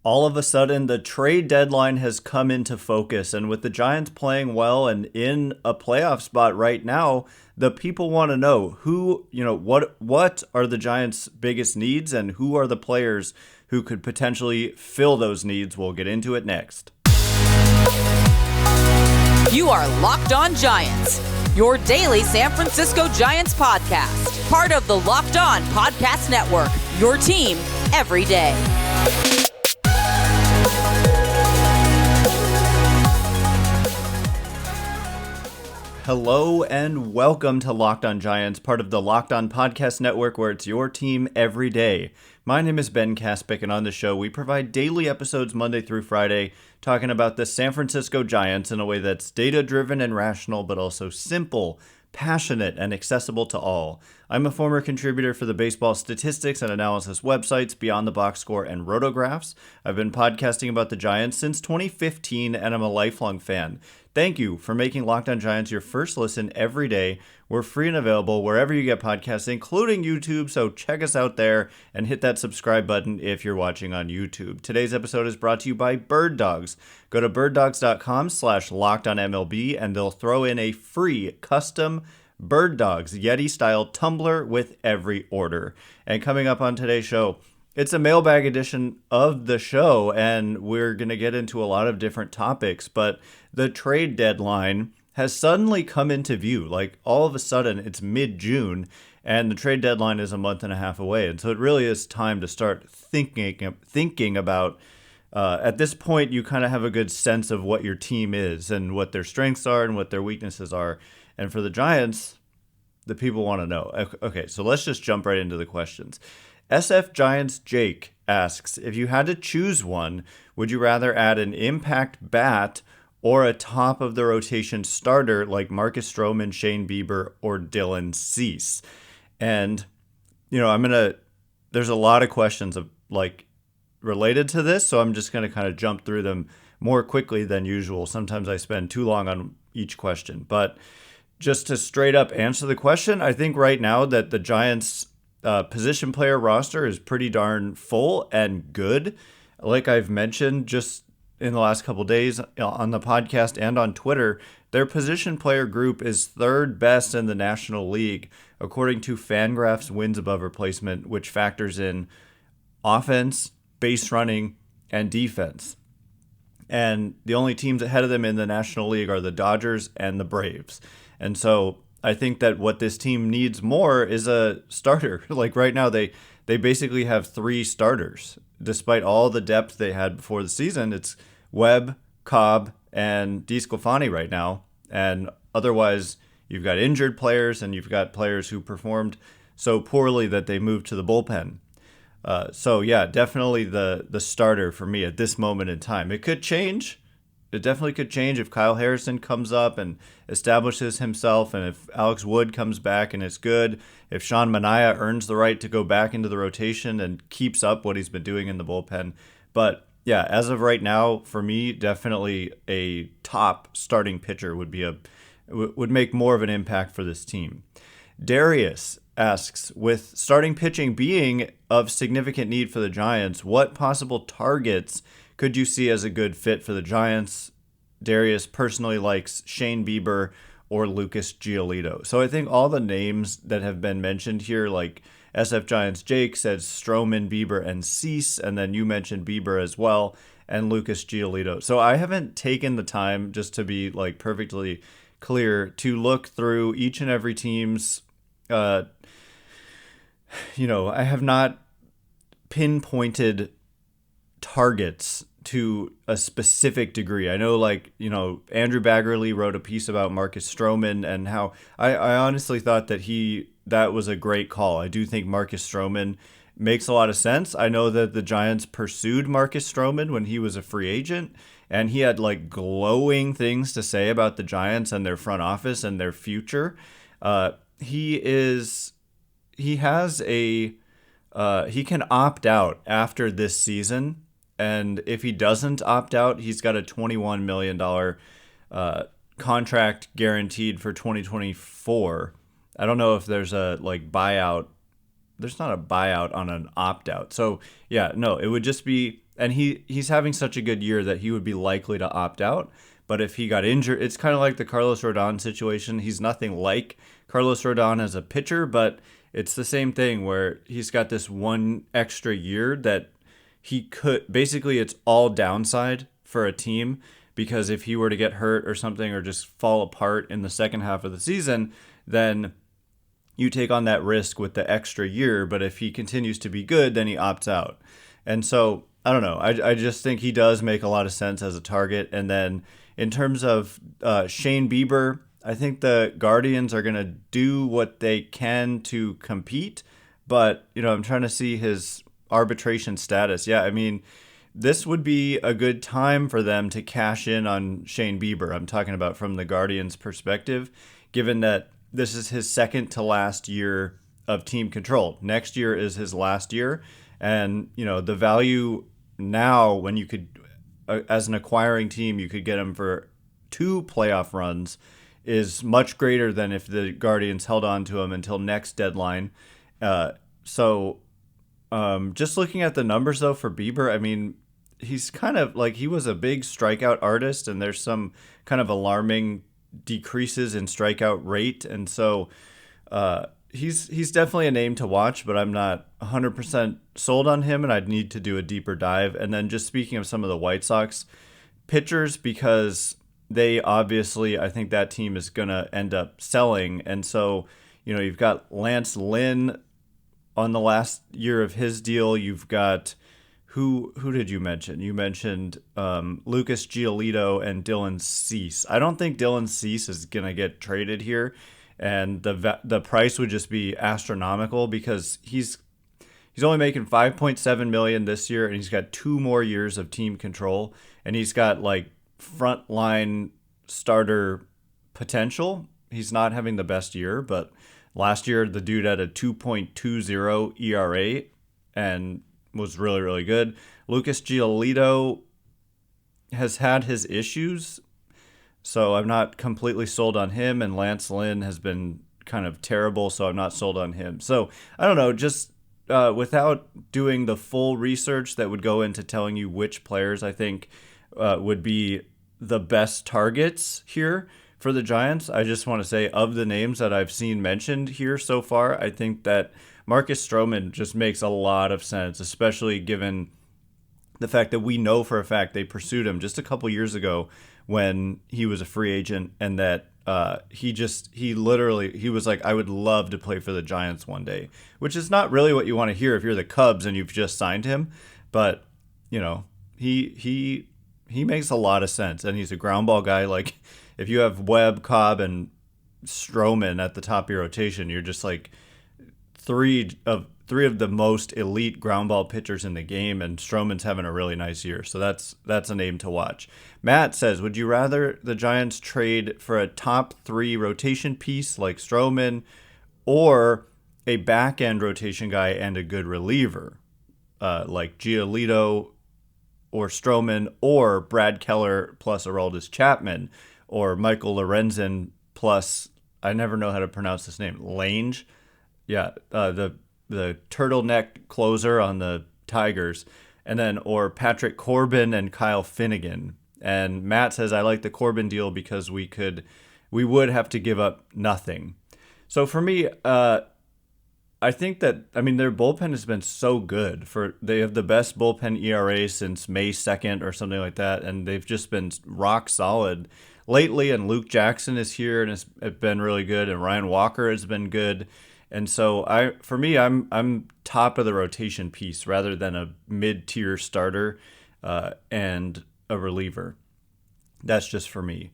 All of a sudden, the trade deadline has come into focus, and with the Giants playing well and in a playoff spot right now, the people want to know what are the Giants' biggest needs and who are the players who could potentially fill those needs. We'll get into it next. You are Locked On Giants, your daily San Francisco Giants podcast, part of the Locked On Podcast Network, your team every day. Hello and welcome to Locked On Giants, part of the Locked On Podcast Network, where it's your team every day. My name is Ben Kaspick, and on the show, we provide daily episodes Monday through Friday, talking about the San Francisco Giants in a way that's data-driven and rational, but also simple, passionate, and accessible to all. I'm a former contributor for the baseball statistics and analysis websites Beyond the Box Score and Rotographs. I've been podcasting about the Giants since 2015, and I'm a lifelong fan. Thank you for making Locked On Giants your first listen every day. We're free and available wherever you get podcasts, including YouTube, so check us out there and hit that subscribe button if you're watching on YouTube. Today's episode is brought to you by Bird Dogs. Go to birddogs.com/lockedonmlb and they'll throw in a free custom Bird Dogs Yeti-style tumbler with every order. And coming up on today's show, it's a mailbag edition of the show, and we're going to get into a lot of different topics, but the trade deadline has suddenly come into view. Like, all of a sudden, it's mid-June, and the trade deadline is a month and a half away, and so it really is time to start thinking about, at this point, you kind of have a good sense of what your team is, and what their strengths are, and what their weaknesses are, and for the Giants, the people want to know. Okay, so let's just jump right into the questions. SF Giants Jake asks, if you had to choose one, would you rather add an impact bat or a top of the rotation starter like Marcus Stroman, Shane Bieber, or Dylan Cease? And, there's a lot of questions related to this, so I'm just going to kind of jump through them more quickly than usual. Sometimes I spend too long on each question, but just to straight up answer the question, I think right now that the Giants position player roster is pretty darn full and good. Like I've mentioned just in the last couple days on the podcast and on Twitter, their position player group is third best in the National League, according to Fangraphs wins above replacement, which factors in offense, base running, and defense. And the only teams ahead of them in the National League are the Dodgers and the Braves. And so I think that what this team needs more is a starter. Like right now, they basically have three starters. Despite all the depth they had before the season, it's Webb, Cobb, and DeSclafani right now. And otherwise, you've got injured players and you've got players who performed so poorly that they moved to the bullpen. So yeah, definitely the starter for me at this moment in time. It could change. It definitely could change if Kyle Harrison comes up and establishes himself, and if Alex Wood comes back and is good, if Sean Manaea earns the right to go back into the rotation and keeps up what he's been doing in the bullpen. But yeah, as of right now, for me, definitely a top starting pitcher would make more of an impact for this team. Darius asks, with starting pitching being of significant need for the Giants, what possible targets could you see as a good fit for the Giants? Darius personally likes Shane Bieber or Lucas Giolito. So I think all the names that have been mentioned here, like SF Giants Jake says Stroman, Bieber, and Cease, and then you mentioned Bieber as well, and Lucas Giolito. So I haven't taken the time, just to be perfectly clear, to look through each and every team's, I have not pinpointed targets to a specific degree. I know, Andrew Baggerly wrote a piece about Marcus Stroman and how I honestly thought that was a great call. I do think Marcus Stroman makes a lot of sense. I know that the Giants pursued Marcus Stroman when he was a free agent, and he had glowing things to say about the Giants and their front office and their future. He can opt out after this season. And if he doesn't opt out, he's got a $21 million contract guaranteed for 2024. I don't know if there's a buyout. There's not a buyout on an opt out. So yeah, no, it would just be and he's having such a good year that he would be likely to opt out. But if he got injured, it's kind of like the Carlos Rodon situation. He's nothing like Carlos Rodon as a pitcher, but it's the same thing where he's got this one extra year that he could, basically it's all downside for a team, because if he were to get hurt or something or just fall apart in the second half of the season, then you take on that risk with the extra year. But if he continues to be good, then he opts out. And so I don't know. I just think he does make a lot of sense as a target. And then in terms of Shane Bieber, I think the Guardians are going to do what they can to compete. But, I'm trying to see his arbitration status. Yeah, I mean, this would be a good time for them to cash in on Shane Bieber. I'm talking about from the Guardians' perspective, given that this is his second to last year of team control. Next year is his last year. And, the value now, when you could, as an acquiring team, you could get him for 2 playoff runs, is much greater than if the Guardians held on to him until next deadline. So just looking at the numbers, though, for Bieber, I mean, he's kind of like, he was a big strikeout artist, and there's some kind of alarming decreases in strikeout rate. And so he's definitely a name to watch, but I'm not 100% sold on him, and I'd need to do a deeper dive. And then just speaking of some of the White Sox pitchers, because they obviously, I think that team is going to end up selling. And so, you've got Lance Lynn on the last year of his deal. You've got, who did you mention? You mentioned Lucas Giolito and Dylan Cease. I don't think Dylan Cease is going to get traded here, and the price would just be astronomical, because he's only making $5.7 million this year, and he's got 2 more years of team control, and he's got like frontline starter potential. He's not having the best year, but last year the dude had a 2.20 ERA and was really, really good. Lucas Giolito has had his issues, so I'm not completely sold on him, and Lance Lynn has been kind of terrible, so I'm not sold on him. So I don't know, just without doing the full research that would go into telling you which players I think would be the best targets here for the Giants, I just want to say, of the names that I've seen mentioned here so far, I think that Marcus Stroman just makes a lot of sense, especially given the fact that we know for a fact they pursued him just a couple years ago when he was a free agent, and that he was like, I would love to play for the Giants one day, which is not really what you want to hear if you're the Cubs and you've just signed him. But, he makes a lot of sense, and he's a ground ball guy. Like, if you have Webb, Cobb, and Stroman at the top of your rotation, you're just like three of the most elite ground ball pitchers in the game, and Stroman's having a really nice year. So that's a name to watch. Matt says, would you rather the Giants trade for a top 3 rotation piece like Stroman, or a back end rotation guy and a good reliever like Giolito or Stroman, or Brad Keller plus Aroldis Chapman, or Michael Lorenzen plus, I never know how to pronounce this name, Lange? Yeah, the turtleneck closer on the Tigers, and then, or Patrick Corbin and Kyle Finnegan. And Matt says, I like the Corbin deal because we would have to give up nothing. So for me, I think that, I mean, their bullpen has been so good. They have the best bullpen ERA since May 2nd or something like that, and they've just been rock solid lately. And Luke Jackson is here and has been really good, and Ryan Walker has been good. And so I'm top of the rotation piece rather than a mid-tier starter and a reliever. That's just for me.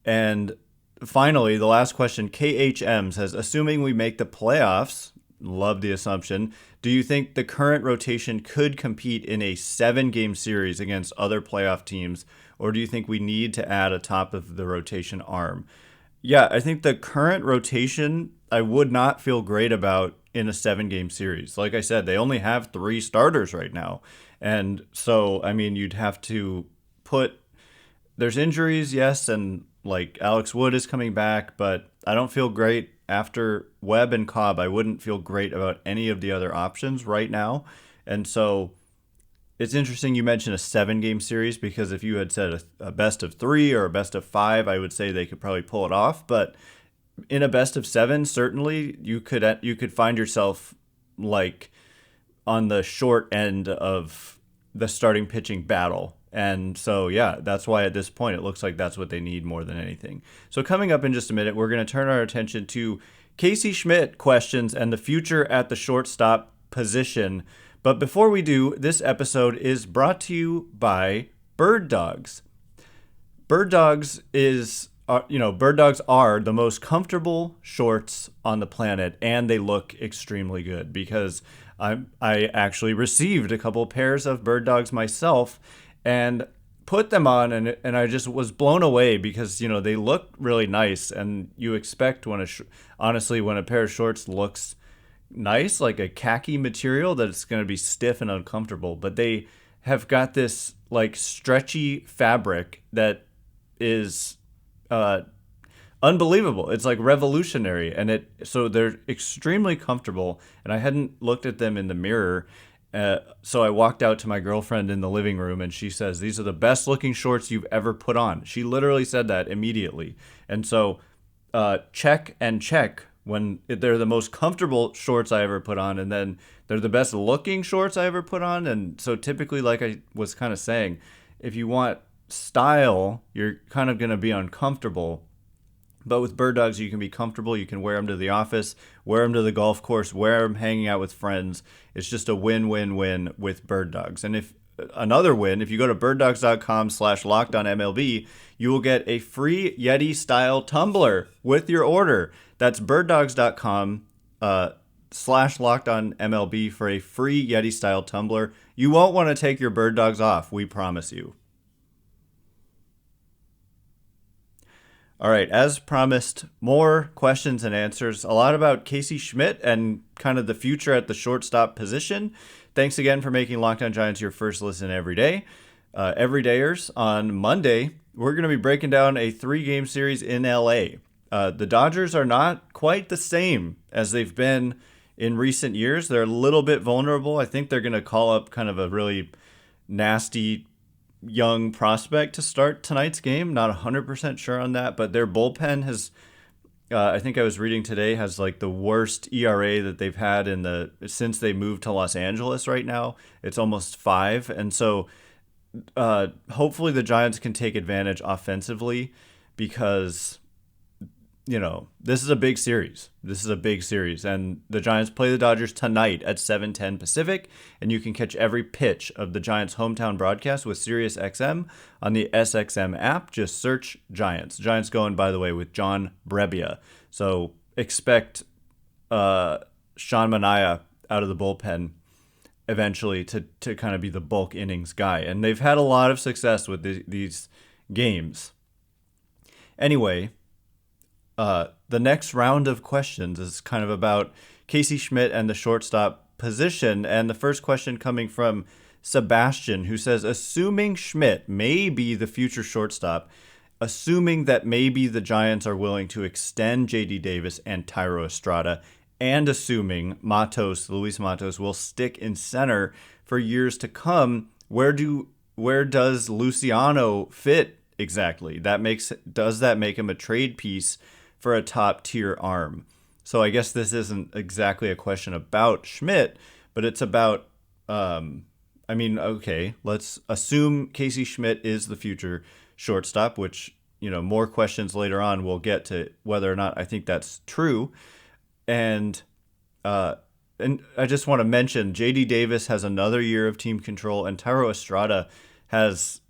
And finally, the last question, KHM says, assuming we make the playoffs, love the assumption, do you think the current rotation could compete in a 7-game series against other playoff teams, or do you think we need to add a top of the rotation arm? Yeah, I think the current rotation I would not feel great about in a 7-game series. Like I said, they only have 3 starters right now. And so, I mean, you'd have to there's injuries, yes, and like Alex Wood is coming back, but I don't feel great after Webb and Cobb. I wouldn't feel great about any of the other options right now. And so it's interesting you mentioned a 7-game series, because if you had said a best of 3 or a best of 5, I would say they could probably pull it off. But in a best of 7, certainly you could find yourself like on the short end of the starting pitching battle. And so, yeah, that's why at this point it looks like that's what they need more than anything. So coming up in just a minute, we're going to turn our attention to Casey Schmitt questions and the future at the shortstop position. But before we do, this episode is brought to you by Bird Dogs. Bird Dogs Bird Dogs are the most comfortable shorts on the planet, and they look extremely good, because I actually received a couple pairs of Bird Dogs myself and put them on, and I just was blown away, because they look really nice, and you expect honestly when a pair of shorts looks nice, like a khaki material, that it's going to be stiff and uncomfortable. But they have got this like stretchy fabric that is unbelievable. It's like revolutionary, and so they're extremely comfortable. And I hadn't looked at them in the mirror, so I walked out to my girlfriend in the living room, and she says, "These are the best looking shorts you've ever put on." She literally said that immediately. And so check and check when they're the most comfortable shorts I ever put on, and then they're the best looking shorts I ever put on. And so typically, like I was kind of saying, if you want style, you're kind of going to be uncomfortable. But with Bird Dogs, you can be comfortable. You can wear them to the office, wear them to the golf course, wear them hanging out with friends. It's just a win-win-win with Bird Dogs. And if you go to birddogs.com/lockedonmlb, you will get a free Yeti-style tumbler with your order. That's birddogs.com/lockedonmlb for a free Yeti-style tumbler. You won't want to take your Bird Dogs off, we promise you. All right, as promised, more questions and answers. A lot about Casey Schmitt and kind of the future at the shortstop position. Thanks again for making Locked On Giants your first listen every day. Everydayers, on Monday, we're going to be breaking down a 3-game series in LA. The Dodgers are not quite the same as they've been in recent years. They're a little bit vulnerable. I think they're going to call up kind of a really nasty young prospect to start tonight's game. Not 100% sure on that, but their bullpen has, I think I was reading today, has like the worst ERA that they've had since they moved to Los Angeles right now. It's almost 5. And so hopefully the Giants can take advantage offensively, because this is a big series. And the Giants play the Dodgers tonight at 7:10 Pacific, and you can catch every pitch of the Giants' hometown broadcast with SiriusXM on the SXM app. Just search Giants. Giants going, by the way, with John Brebbia. So expect Sean Manaea out of the bullpen eventually to kind of be the bulk innings guy. And they've had a lot of success with these games. Anyway, the next round of questions is kind of about Casey Schmitt and the shortstop position. And the first question coming from Sebastian, who says, assuming Schmitt may be the future shortstop, assuming that maybe the Giants are willing to extend J.D. Davis and Thairo Estrada, and assuming Luis Matos will stick in center for years to come, where does Luciano fit exactly? Does that make him a trade piece for a top tier arm? So I guess this isn't exactly a question about Schmitt, but it's about, let's assume Casey Schmitt is the future shortstop, which, more questions later on we'll get to whether or not I think that's true. And I just want to mention J.D. Davis has another year of team control, and Thairo Estrada has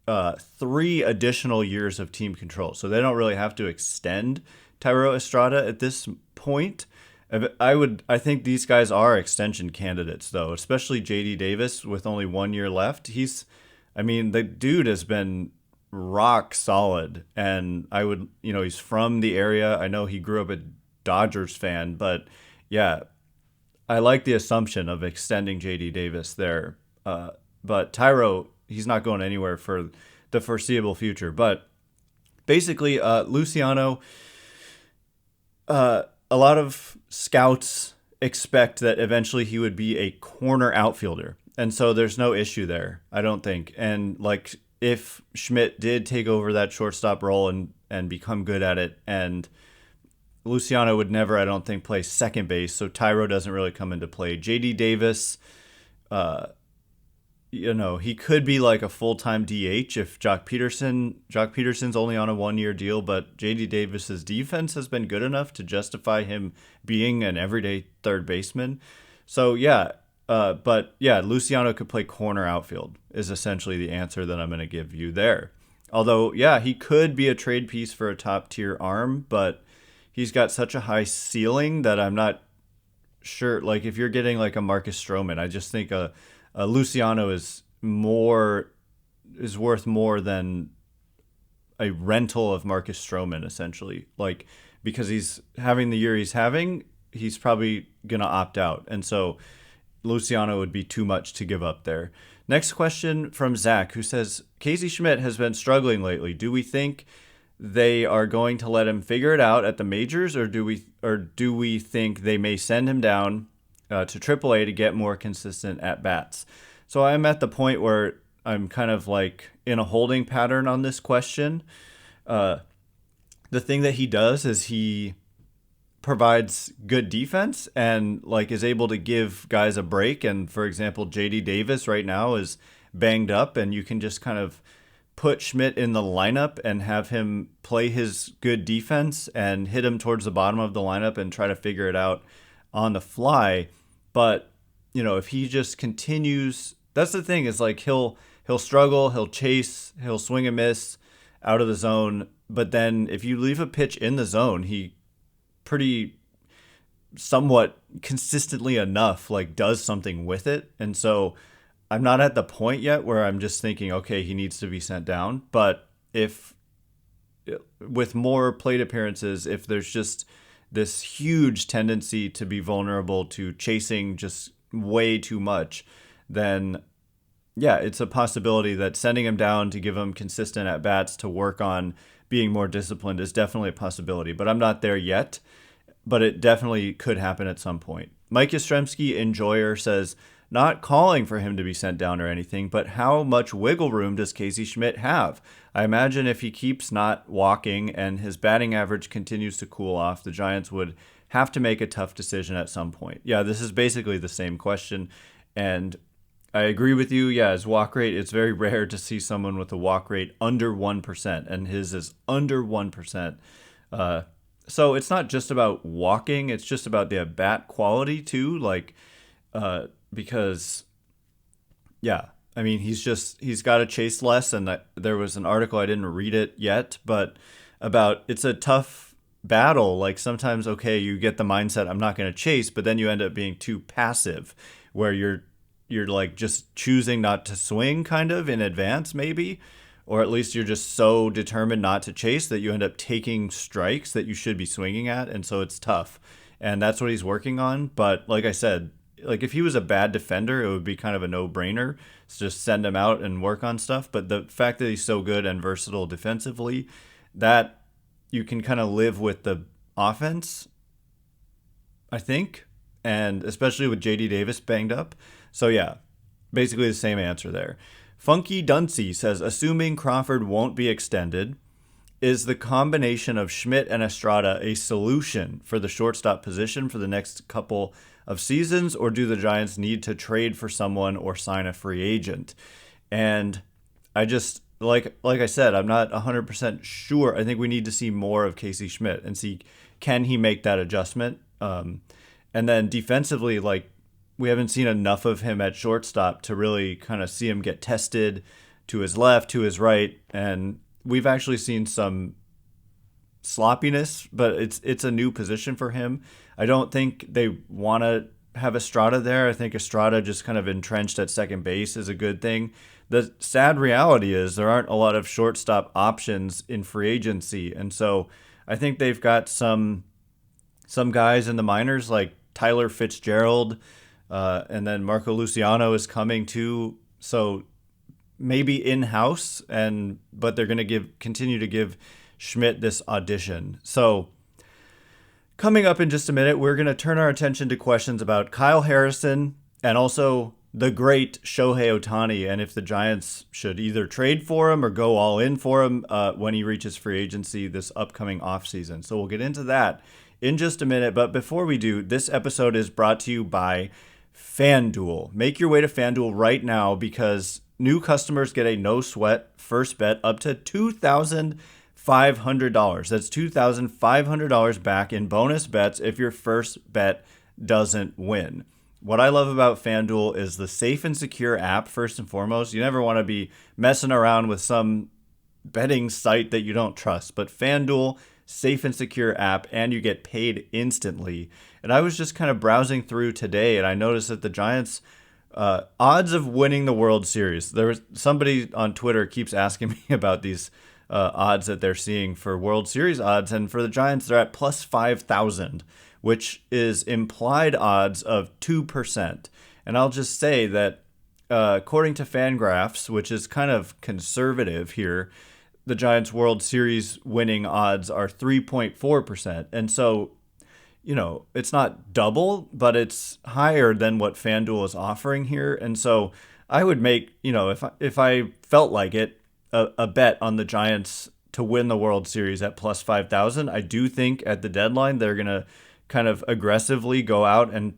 3 additional years of team control. So they don't really have to extend Thairo Estrada at this point. I think these guys are extension candidates, though, especially J.D. Davis with only 1 year left. The dude has been rock solid, and he's from the area. I know he grew up a Dodgers fan, but yeah, I like the assumption of extending J.D. Davis there. But Thairo, he's not going anywhere for the foreseeable future. But basically, Luciano, a lot of scouts expect that eventually he would be a corner outfielder. And so there's no issue there, I don't think. And like if Schmidt did take over that shortstop role and become good at it, and Luciano would never, I don't think, play second base, so Tyro doesn't really come into play. JD Davis, he could be like a full-time DH if Jock Peterson's only on a 1-year deal, but JD Davis's defense has been good enough to justify him being an everyday third baseman. So Luciano could play corner outfield is essentially the answer that I'm going to give you there. Although, he could be a trade piece for a top-tier arm, but he's got such a high ceiling that I'm not sure. Like, if you're getting like a Marcus Stroman, I just think a Luciano is worth more than a rental of Marcus Stroman, essentially. Like, because he's having the year he's having, he's probably going to opt out. And so Luciano would be too much to give up there. Next question from Zach, who says, Casey Schmitt has been struggling lately. Do we think they are going to let him figure it out at the majors, or do we think they may send him down to AAA to get more consistent at bats? So I'm at the point where I'm kind of like in a holding pattern on this question. The thing that he does is he provides good defense and like is able to give guys a break. And for example, JD Davis right now is banged up, and you can just kind of put Schmidt in the lineup and have him play his good defense and hit him towards the bottom of the lineup and try to figure it out on the fly. But, if he just continues, that's the thing, is like he'll struggle, he'll chase, he'll swing and miss out of the zone. But then if you leave a pitch in the zone, he pretty somewhat consistently enough like does something with it. And so I'm not at the point yet where I'm just thinking, okay, he needs to be sent down. But if with more plate appearances, if there's just this huge tendency to be vulnerable to chasing just way too much, then it's a possibility that sending him down to give him consistent at-bats to work on being more disciplined is definitely a possibility. But I'm not there yet, but it definitely could happen at some point. Mike Yastrzemski, enjoyer, says, not calling for him to be sent down or anything, but how much wiggle room does Casey Schmitt have? I imagine if he keeps not walking and his batting average continues to cool off, the Giants would have to make a tough decision at some point. Yeah, this is basically the same question. And I agree with you. Yeah, his walk rate, it's very rare to see someone with a walk rate under 1%, and his is under 1%. So it's not just about walking, it's just about the bat quality too. Like, because, I mean, he's got to chase less. And there was an article, I didn't read it yet, but about it's a tough battle. Like sometimes, okay, you get the mindset, I'm not going to chase, but then you end up being too passive where you're like just choosing not to swing kind of in advance maybe, or at least you're just so determined not to chase that you end up taking strikes that you should be swinging at. And so it's tough. And that's what he's working on. But like I said, like if he was a bad defender, it would be kind of a no-brainer. So just send him out and work on stuff. But the fact that he's so good and versatile defensively, that you can kind of live with the offense, I think. And especially with JD Davis banged up. So yeah, basically the same answer there. Funky Dunsey says, assuming Crawford won't be extended, is the combination of Schmidt and Estrada a solution for the shortstop position for the next couple of seasons, or do the Giants need to trade for someone or sign a free agent? And I just, like I said, I'm not 100% sure. I think we need to see more of Casey Schmitt and see, can he make that adjustment? And then defensively, like, we haven't seen enough of him at shortstop to really kind of see him get tested to his left, to his right. And we've actually seen some sloppiness, but it's a new position for him. I don't think they want to have Estrada there. I think Estrada just kind of entrenched at second base is a good thing. The sad reality is there aren't a lot of shortstop options in free agency. And so I think they've got some guys in the minors like Tyler Fitzgerald, and then Marco Luciano is coming too. So maybe in-house, but they're going to continue to give Schmidt this audition. So coming up in just a minute, we're going to turn our attention to questions about Kyle Harrison and also the great Shohei Ohtani, and if the Giants should either trade for him or go all in for him when he reaches free agency this upcoming offseason. So we'll get into that in just a minute. But before we do, this episode is brought to you by FanDuel. Make your way to FanDuel right now because new customers get a no-sweat first bet up to $2,500. That's $2,500 back in bonus bets if your first bet doesn't win. What I love about FanDuel is the safe and secure app, first and foremost. You never want to be messing around with some betting site that you don't trust. But FanDuel, safe and secure app, and you get paid instantly. And I was just kind of browsing through today, and I noticed that the Giants' odds of winning the World Series. There was somebody on Twitter keeps asking me about these odds that they're seeing for World Series odds. And for the Giants, they're at plus 5,000. Which is implied odds of 2%. And I'll just say that according to Fangraphs, which is kind of conservative here, the Giants' World Series winning odds are 3.4%. And so, it's not double, but it's higher than what FanDuel is offering here. And so I would make, if I felt like it, a bet on the Giants to win the World Series at plus 5,000. I do think at the deadline they're going to kind of aggressively go out and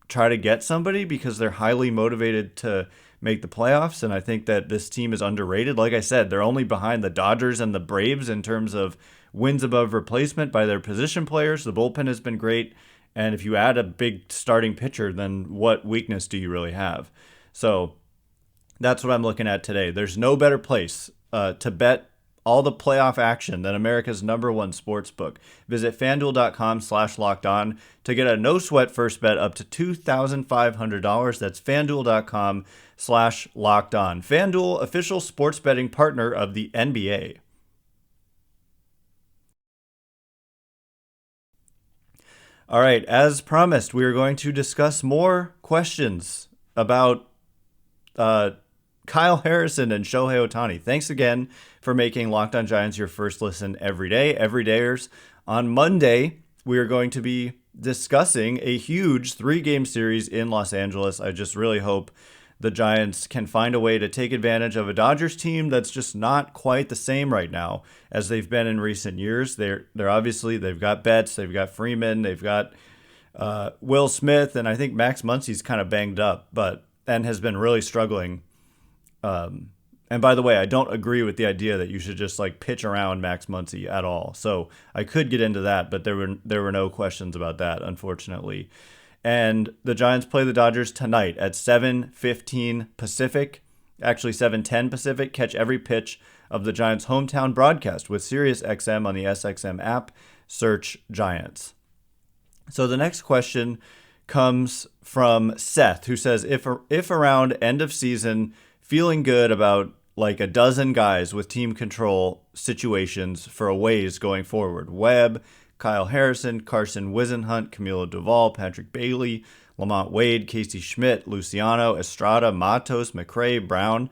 try to get somebody because they're highly motivated to make the playoffs. And I think that this team is underrated. Like I said, they're only behind the Dodgers and the Braves in terms of wins above replacement by their position players. The bullpen has been great. And if you add a big starting pitcher, then what weakness do you really have? So that's what I'm looking at today. There's no better place to bet all the playoff action than America's #1 sports book. Visit FanDuel.com/LockedOn to get a no-sweat first bet up to $2,500. That's FanDuel.com/LockedOn. FanDuel, official sports betting partner of the NBA. All right, as promised, we are going to discuss more questions about Kyle Harrison and Shohei Ohtani. Thanks again for making Locked On Giants your first listen every day. Everydayers, on Monday, we are going to be discussing a huge 3-game series in Los Angeles. I just really hope the Giants can find a way to take advantage of a Dodgers team that's just not quite the same right now as they've been in recent years. They've got Betts, they've got Freeman, they've got Will Smith, and I think Max Muncy's kind of banged up, and has been really struggling. And by the way, I don't agree with the idea that you should just pitch around Max Muncy at all. So I could get into that, but there were no questions about that, unfortunately. And the Giants play the Dodgers tonight at 7:15 Pacific, actually 7:10 Pacific. Catch every pitch of the Giants' hometown broadcast with SiriusXM on the SXM app. Search Giants. So the next question comes from Seth, who says, if around end of season, feeling good about a dozen guys with team control situations for aways going forward. Webb, Kyle Harrison, Carson Wisenhunt, Camilo Doval, Patrick Bailey, Lamont Wade, Casey Schmitt, Luciano, Estrada, Matos, McRae, Brown.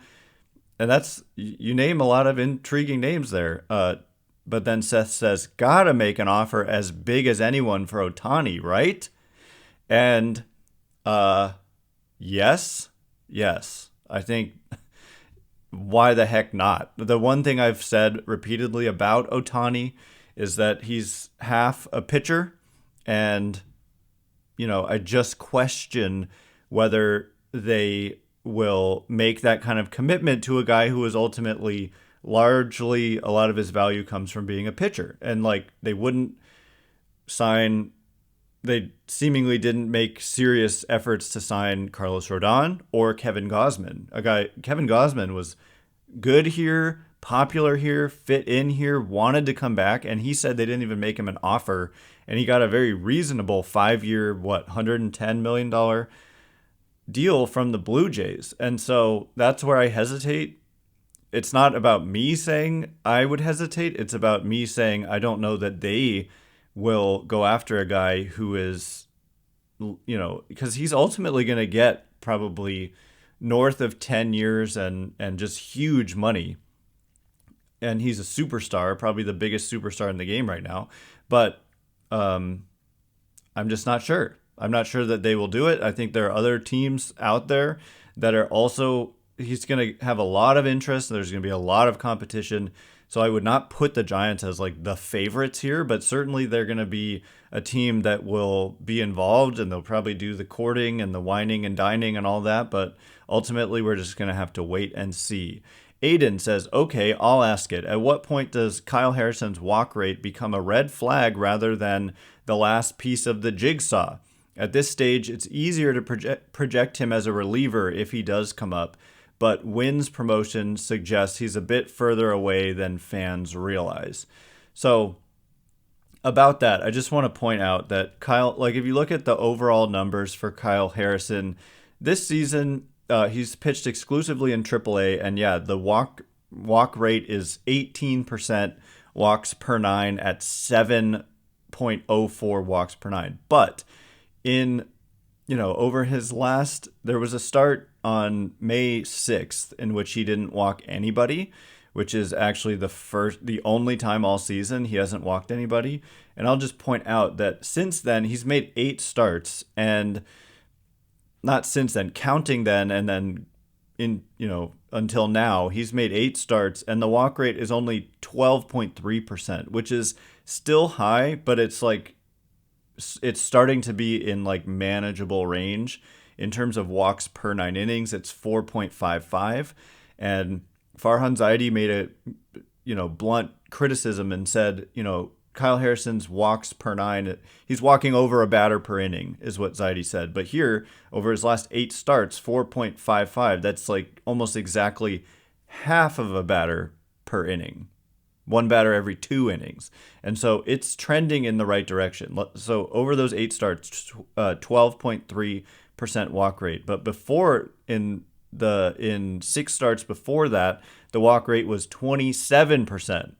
And you name a lot of intriguing names there. But then Seth says, gotta make an offer as big as anyone for Ohtani, right? And yes. I think, why the heck not? The one thing I've said repeatedly about Ohtani is that he's half a pitcher, and I just question whether they will make that kind of commitment to a guy who is ultimately largely a lot of his value comes from being a pitcher. And they wouldn't sign, they seemingly didn't make serious efforts to sign Carlos Rodon or Kevin Gausman. Kevin Gausman was good here, popular here, fit in here, wanted to come back, and he said they didn't even make him an offer, and he got a very reasonable 5-year, $110 million deal from the Blue Jays. And so that's where I hesitate. It's not about me saying I would hesitate. It's about me saying I don't know that they will go after a guy who is, because he's ultimately going to get probably north of 10 years and just huge money. And he's a superstar, probably the biggest superstar in the game right now. But I'm just not sure. I'm not sure that they will do it. I think there are other teams out there that are also, he's going to have a lot of interest. There's going to be a lot of competition. So I would not put the Giants as like the favorites here, but certainly they're going to be a team that will be involved, and they'll probably do the courting and the whining and dining and all that. But ultimately, we're just going to have to wait and see. Aiden says, okay, I'll ask it. At what point does Kyle Harrison's walk rate become a red flag rather than the last piece of the jigsaw? At this stage, it's easier to project him as a reliever if he does come up, but Wynn's promotion suggests he's a bit further away than fans realize. So about that, I just want to point out that Kyle, like if you look at the overall numbers for Kyle Harrison this season, he's pitched exclusively in AAA, and yeah, the walk rate is 18% walks per 9 at 7.04 walks per 9. But in, over his last, there was a start on May 6th in which he didn't walk anybody, which is actually the only time all season he hasn't walked anybody. And I'll just point out that since then he's made 8 starts, and not since then, counting then and then until now, he's made 8 starts and the walk rate is only 12.3%, which is still high, but it's starting to be in like manageable range. In terms of walks per 9 innings, it's 4.55. And Farhan Zaidi made a, blunt criticism and said, Kyle Harrison's walks per 9, he's walking over a batter per inning is what Zaidi said. But here, over his last 8 starts, 4.55, that's like almost exactly half of a batter per inning. 1 batter every 2 innings. And so it's trending in the right direction. So over those 8 starts, 12.3% walk rate. But before, in 6 starts before that, the walk rate was 27%.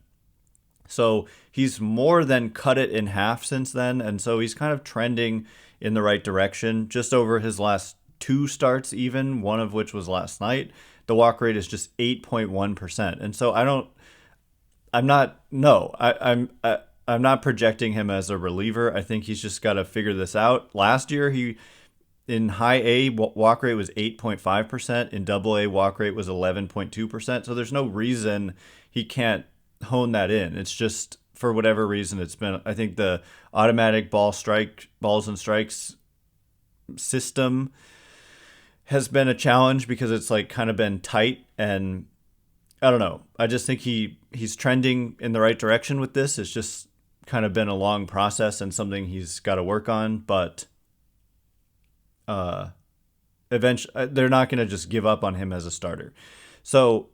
So he's more than cut it in half since then. And so he's kind of trending in the right direction. Just over his last 2 starts, even one of which was last night, the walk rate is just 8.1%. And so I'm not projecting him as a reliever. I think he's just got to figure this out. Last year, in high A, walk rate was 8.5%. In double A, walk rate was 11.2%. So there's no reason he can't hone that in. It's just, for whatever reason, it's been, I think the automatic balls and strikes system has been a challenge because it's like kind of been tight, and I don't know. I just think he's trending in the right direction with this. It's just kind of been a long process and something he's got to work on, but eventually they're not going to just give up on him as a starter. So,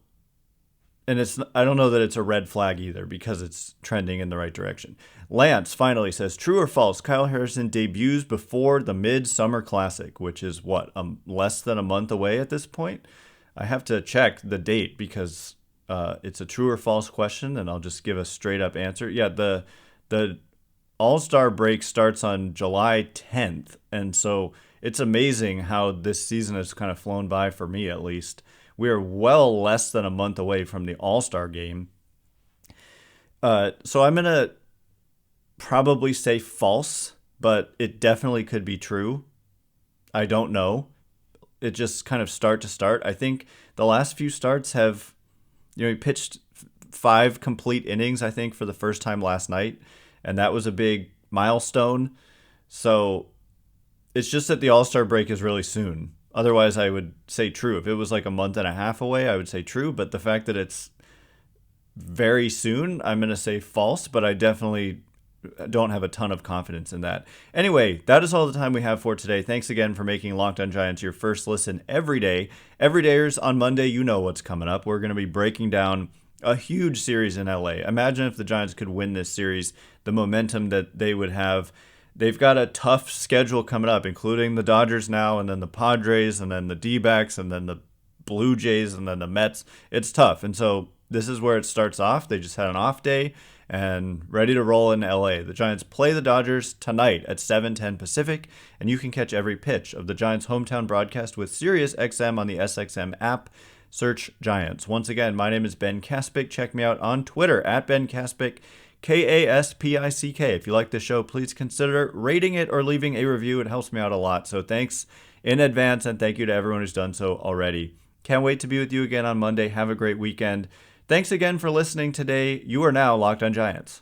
and I don't know that it's a red flag either because it's trending in the right direction. Lance finally says, true or false, Kyle Harrison debuts before the Midsummer Classic, which is less than a month away at this point. I have to check the date because it's a true or false question, and I'll just give a straight up answer. Yeah, the All-Star break starts on July 10th, and so it's amazing how this season has kind of flown by, for me at least. We are well less than a month away from the All-Star game. So I'm going to probably say false, but it definitely could be true. I don't know. It just kind of start to start. I think the last few starts have, he pitched 5 complete innings, I think, for the first time last night, and that was a big milestone. So it's just that the All-Star break is really soon. Otherwise, I would say true. If it was like a month and a half away, I would say true. But the fact that it's very soon, I'm going to say false, but I definitely don't have a ton of confidence in that. Anyway, that is all the time we have for today. Thanks again for making Locked On Giants your first listen every day. Everydayers, on Monday, you know what's coming up. We're going to be breaking down a huge series in LA. Imagine if the Giants could win this series, the momentum that they would have. They've got a tough schedule coming up, including the Dodgers now, and then the Padres, and then the D-backs, and then the Blue Jays, and then the Mets. It's tough. And so this is where it starts off. They just had an off day and ready to roll in LA. The Giants play the Dodgers tonight at 7:10 Pacific, and you can catch every pitch of the Giants' hometown broadcast with SiriusXM on the SXM app. Search Giants. Once again, my name is Ben Kaspick. Check me out on Twitter at Ben Kaspick. Kaspick. If you like the show, please consider rating it or leaving a review. It helps me out a lot. So thanks in advance, and thank you to everyone who's done so already. Can't wait to be with you again on Monday. Have a great weekend. Thanks again for listening today. You are now Locked on Giants.